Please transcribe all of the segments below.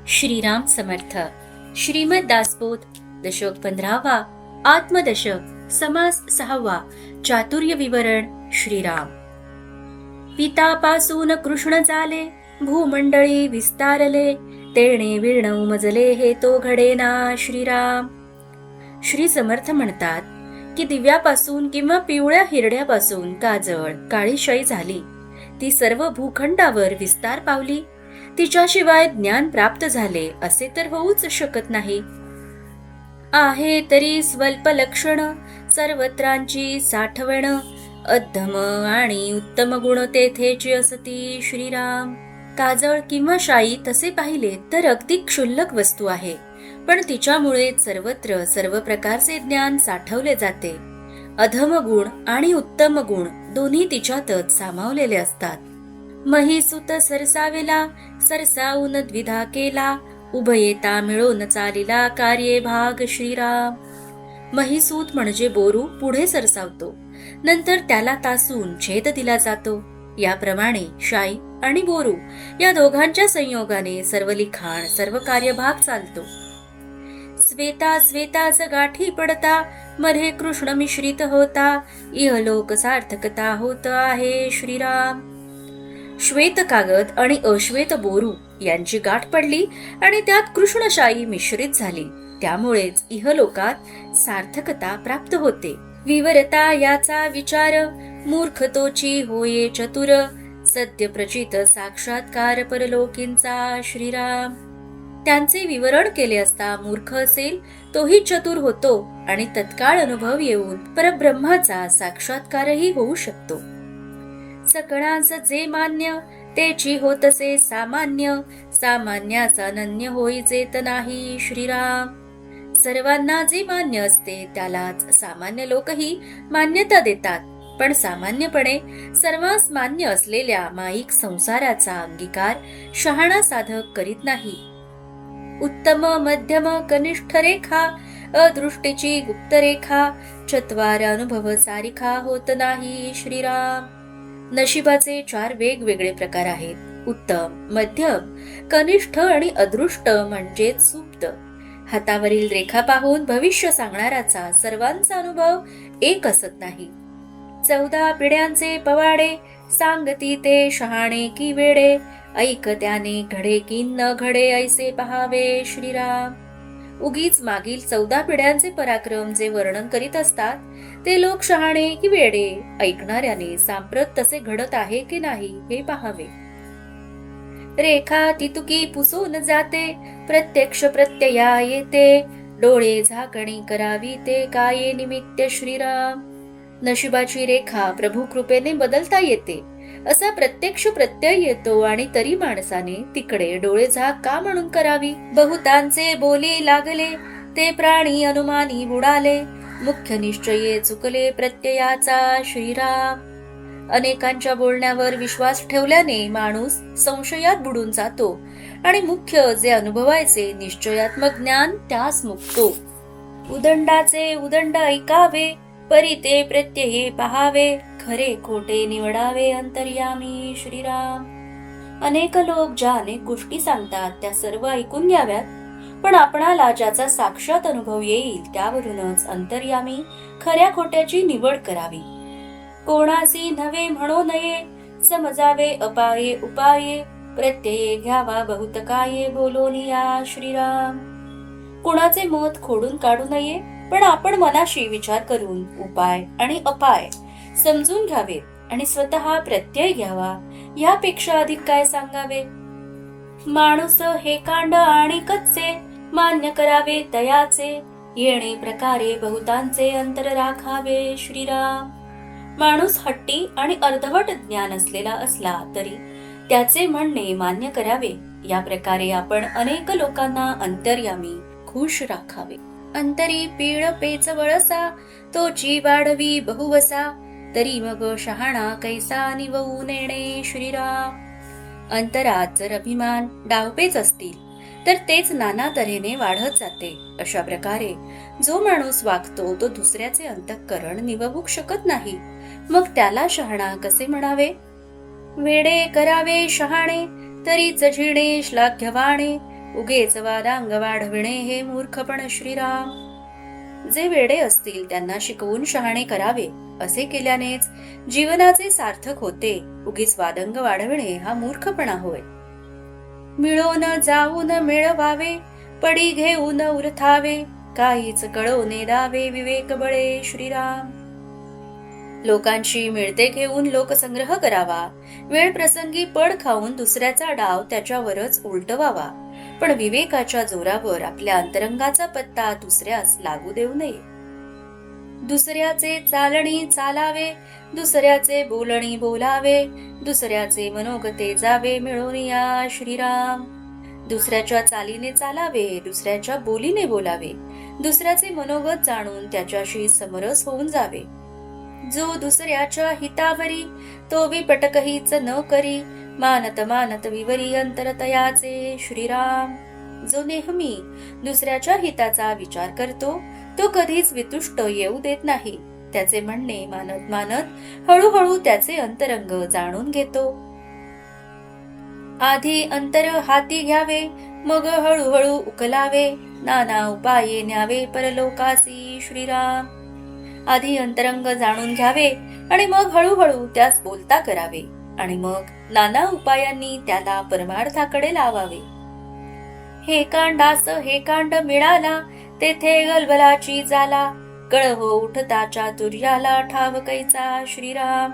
श्रीराम समर्थ. श्रीमद दासबोध दशक 15वा, आत्मदशक, समास 6वा, चातुर्य विवरण. श्रीराम. पितापासून कृष्ण झाले, भूमंडळी विस्तारले, तेणे विर्ण उमजले हे तो घडेना. श्रीराम. श्री समर्थ म्हणतात की दिव्यापासून किंवा पिवळ्या हिरड्यापासून काजळ काळीशाई झाली, ती सर्व भूखंडावर विस्तार पावली, तिच्याशिवाय ज्ञान प्राप्त झाले असे तर होऊच शकत नाही. आहे तरी स्वल्प लक्षण, सर्वत्रांची साठवण, अद्धम आणि उत्तम गुण तेथेची असती. श्रीराम. काजळ किंवा शाई तसे पाहिले तर अगदी क्षुल्लक वस्तू आहे, पण तिच्यामुळे सर्वत्र सर्व प्रकारचे ज्ञान साठवले जाते. अधम गुण आणि उत्तम गुण दोन्ही तिच्यातच सामावलेले असतात. महिसुत सरसावेला, सरसावून द्विधा केला, उभयेता मिळून चालिला कार्ये भाग. श्रीराम. महिसूत म्हणजे बोरू पुढे सरसावतो, नंतर त्याला तासून छेद दिला जातो. याप्रमाणे शाई आणि बोरू या दोघांच्या संयोगाने सर्व लिखाण, सर्व कार्यभाग चालतो. स्वेता स्वेताच गाठी पडता, मध्ये कृष्ण मिश्रित होता, इहलोक सार्थकता होत आहे. श्रीराम. श्वेत कागद आणि अश्वेत बोरू यांची गाठ पडली आणि त्यात कृष्णशाई मिश्रित झाली, त्यामुळेच इहलोकात सार्थकता प्राप्त होते. विवरता याचा विचार, मूर्ख तोची होये चतुर, सत्य प्रचित साक्षात्कार परलोकींचा. श्रीराम. त्यांचे विवरण केले असता मूर्ख असेल तोही चतुर होतो आणि तत्काळ अनुभव येऊन परब्रह्माचा साक्षात्कारही होऊ शकतो. सकळांच जे मान्य, तेची होतसे सामान्य, सामान्याचा अनन्य होईचेत नाही. श्रीराम. सर्वांना जे मान्य असते त्यालाच सामान्य लोकही मान्यता देतात, पण सामान्यपणे सर्वांस मान्य असलेल्या माईक संसाराचा अंगीकार शहाणा साधक करीत नाही. उत्तम मध्यम कनिष्ठ रेखा, अदृष्टीची गुप्त रेखा, चत्वार अनुभव सारिखा होत नाही. श्रीराम. नशिबाचे 4 वेगवेगळे प्रकार आहेत: उत्तम, मध्यम, कनिष्ठ आणि अदृष्ट म्हणजेच सुप्त. हातावरील रेखा पाहून भविष्य सांगणाराचा सर्वांचा अनुभव एक असत नाही. 14 पिढ्यांचे पवाडे, सांगती ते शहाणे की वेडे, ऐक त्याने घडे की न घडे ऐसे पहावे. श्रीराम. उगीच मागील 14 पिढ्यांचे पराक्रम जे वर्णन करीत असतात ते लोक शहाणे की वेडे, ऐकणाऱ्याने सांप्रत तसे घडत आहे की नाही हे पहावे. रेखा तितुकी पुसून जाते, प्रत्यक्ष प्रत्यया येते, डोळे झाकणी करावी ते काये निमित्त. श्रीराम. नशिबाची रेखा प्रभू कृपेने बदलता येते, असा प्रत्यक्ष प्रत्यय येतो आणि तरी माणसाने तिकडे डोळे झाक का म्हणून करावी. बहुतांचे बोली लागले, ते प्राणी अनुमानी बुडाले, मुख्य निश्चये चुकले प्रत्ययाचा. श्रीराम. अनेकांच्या बोलण्यावर विश्वास ठेवल्याने माणूस संशयात बुडून जातो आणि मुख्य जे अनुभवायचे निश्चयात्मक ज्ञान त्यास मुक्तो. उदंडाचे उदंड ऐकावे, परी ते प्रत्यये पहावे, खरे खोटे निवडावे अंतर्यामी. श्रीराम. अनेक लोक ज्या अनेक गोष्टी सांगतात त्या सर्व ऐकून घ्याव्यात, पण आपणाला ज्याचा साक्षात अनुभव येईल त्यावरूनच अंतर्यामी खऱ्या खोट्याची निवड करावी. कोणासी नव्हे म्हणू नये, समजावे अपाये उपाये, प्रत्यये घ्यावा बहुत काये बोलोनिया. श्रीराम. कोणाचे मत खोडून काढू नये, पण आपण मनाशी विचार करून उपाय आणि अपाय समजून घ्यावेत आणि स्वतः प्रत्यय घ्यावा. यापेक्षा अधिक काय सांगावे. माणूस हे कांड आणि कच्चे, मान्य करावे तयाचे, येणे प्रकारे बहुतांचे अंतर राखावे. श्रीराम. माणूस हट्टी आणि अर्धवट ज्ञान असलेला असला तरी त्याचे म्हणणे मान्य करावे. या प्रकारे आपण अनेक लोकांना अंतर्यामी खुश राखावे. अंतरी पीळ पेच वळसा, तोची वाढवी बहुवसा, तरी मग शहाणा कैसा निवू नेणे. श्रीराम. अंतरात जर अभिमान डावपेच असतील तर तेच नाना तऱ्हेने वाढत जाते. अशा प्रकारे जो माणूस वागतो तो दुसऱ्याचे अंतःकरण निववू शकत नाही, मग त्याला शहाणा कसे म्हणावे. वेडे करावे शहाणे, तरीच झिणे श्लाघ्यवाणे, उगेच वादांग वाढविणे हे मूर्खपण श्रीराम. जे वेडे असतील त्यांना शिकवून शहाणे करावे, असे केल्यानेच जीवनाचे सार्थक होते. उगीच वादंग वाढविणे हा मूर्खपणा होय. मिळून जाऊन मिळवावे, पडी घेऊन उरथावे, काहीच कळवणे दावे विवेक बळे श्रीराम. लोकांची मिळते घेऊन लोकसंग्रह करावा, वेळ प्रसंगी पड खाऊन दुसऱ्याचा डाव त्याच्यावरच उलटवावा, पण विवेकाच्या जोरावर आपल्या अंतरंगाचा पत्ता दुसऱ्यास लागू देऊ नये. दुसऱ्याचे चालणी चालावे, दुसऱ्याचे बोलणी बोलावे, दुसऱ्याचे मनोगते जावे मिळून या श्रीराम. दुसऱ्याच्या चालीने चालावे, दुसऱ्याच्या बोलीने बोलावे, दुसऱ्याचे मनोगत जाणून त्याच्याशी समरस होऊन जावे. जो दुसऱ्याच्या हितावरी तो विपटकहीच न करी, मानत मानत विवरी अंतर तयाचे श्रीराम. जो नेहमी दुसऱ्याच्या हिताचा विचार करतो तो कधीच वितुष्ट येऊ देत नाही. त्याचे म्हणणे मानत मानत हळूहळू त्याचे अंतरंग जाणून घेतो. आधी अंतर हाती घ्यावे, मग हळूहळू उकलावे, नाना उपाये न्यावे परलोकासी श्रीराम. आधी अंतरंग जाणून घ्यावे आणि मग हळूहळू त्यास बोलता करावे आणि मग नाना उपायांनी त्याला परमार्थाकडे लावावे. हे कांडास हे कांड मिळाला, तेथे गलबलाची जाला, कळह उठता चातुर्याला ठाव कैचा श्रीराम.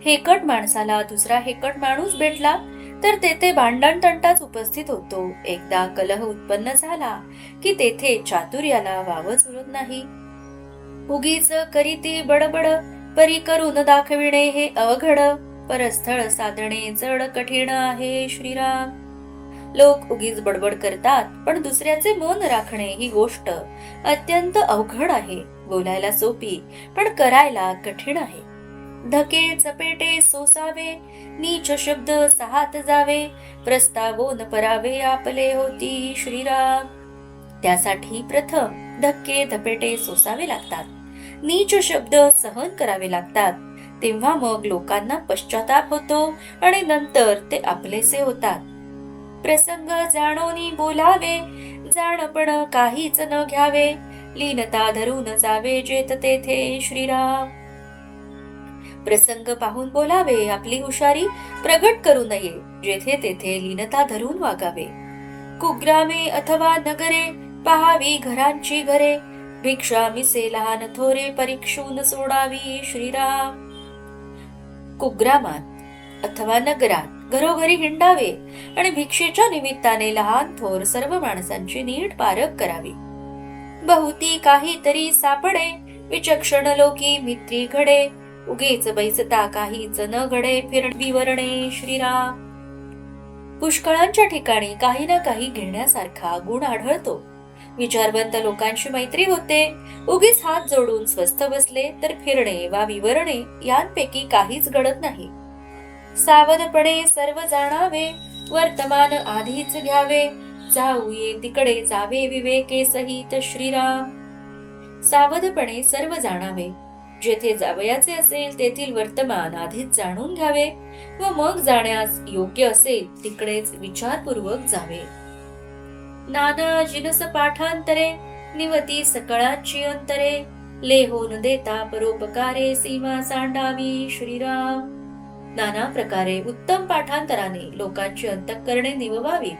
हेकट माणसाला दुसरा हेकट माणूस भेटला तर तेथे भांडण तंटाच उपस्थित होतो. एकदा कलह उत्पन्न झाला की तेथे चातुर्याला वावच उरत नाही. उगीच करीती बडबड, परी करून दाखविणे हे अवघड, परस्थळ साधणे जड कठीण आहे श्रीराम. लोक उगीच बडबड करतात, पण दुसऱ्याचे मौन राखणे ही गोष्ट अत्यंत अवघड आहे. बोलायला सोपी पण करायला कठीण आहे. धके चपेटे सोसावे, नीच शब्द सहात जावे, प्रस्तावोन परावे आपले होती श्रीराम. त्यासाठी प्रथम धक्के धपेटे सोसावे लागतात, नीच शब्द सहन करावे लागतात. तेव्हा मग लोकांना पश्चाताप होतो आणि नंतर ते आपलेसे होतात. प्रसंग जाणोनी बोलावे, जाणपण काहीच न घ्यावे, लीनता धरून जावे जेत तेथे श्रीराम. प्रसंग पाहून बोलावे, आपली हुशारी प्रगट करू नये, जेथे तेथे लीनता धरून वागावे. कुग्रामे अथवा नगरे, पहावी घरांची घरे, भिक्षा मिसे लहान थोरे, परीक्षून सोडावी श्रीराम. कुग्रामात अथवा नगरात घरोघरी हिंडावे आणि भिक्षेच्या निमित्ताने लहान थोर सर्व माणसांची नीट पारख करावी. बहुती काहीतरी सापडे, विचक्षण लोकी मित्री घडे, उगीच बैसता काहीच न घडे, विवरणे श्रीराम. पुष्कळांच्या ठिकाणी काही ना काही घेण्यासारखा गुण आढळतो. विचारवंत लोकांशी मैत्री होते. उगीच हात जोडून स्वस्थ बसले तर फिरणे वा विवरणे यांपैकी काहीच घडत नाही. सावधपणे सर्व जाणावे, वर्तमान आधीच घ्यावे, जाऊये तिकडे जावे विवेके सहित श्रीराम. सावधपणे सर्व जाणावे, जेथे जावयाचे असेल तेथील वर्तमान आधीच जाणून घ्यावे व मग जाण्यास योग्य असेल तिकडेच विचारपूर्वक जावे. नाना जिनस पाठांतरे, निवती सकळांची अंतरे, लेहोन देता परोपकारे सीमा सांडावी श्रीराम. नाना प्रकारे उत्तम पाठांतराने लोकांची अंतःकरणे निववावी,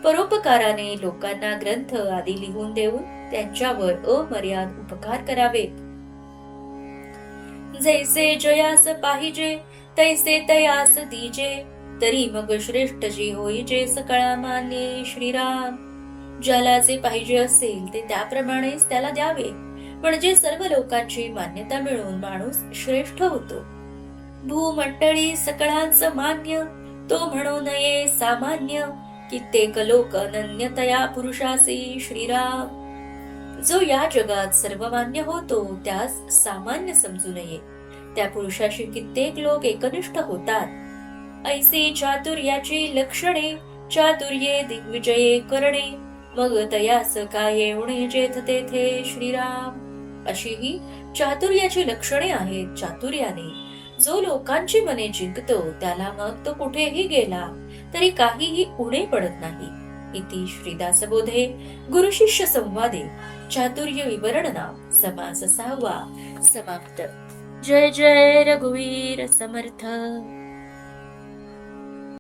परोपकाराने लोकांना ग्रंथ आदी लिहून देऊन त्यांच्यावर अमर्याद उपकार करावेत. जैसे जयास पाहिजे तैसे तयास दीजे, तरी मग श्रेष्ठ जी होईजे सकळा मान्ये श्रीराम. ज्याला जे पाहिजे असेल ते त्याप्रमाणेच त्याला द्यावे, म्हणजे सर्व लोकांची मान्यता मिळून माणूस श्रेष्ठ होतो. भूमंडळी सकळांचं मान्य, तो म्हणू नये सामान्य, कित्येक लोक अनन्यतया पुरुषासी श्रीराम. जो या जगात सर्वमान्य होतो त्यास सामान्य समजू नये, त्या पुरुषाशी कित्येक लोक एकनिष्ठ होतात. ऐसे चातुर्याची लक्षणे, चातुर्ये दिग्विजये करणे, मग तयास काय येवणे जेथ तेथे श्रीराम. अशी ही चातुर्याची लक्षणे आहेत. चातुर्याने जो लोकांची मने जिंकतो त्याला मग तो कुठेही गेला तरी काहीही उणे पडत नाही. इति श्रीदासबोधे गुरुशिष्य संवादे चातुर्य विवरणना समास 6वा समाप्त. जय जय रघुवीर समर्थ.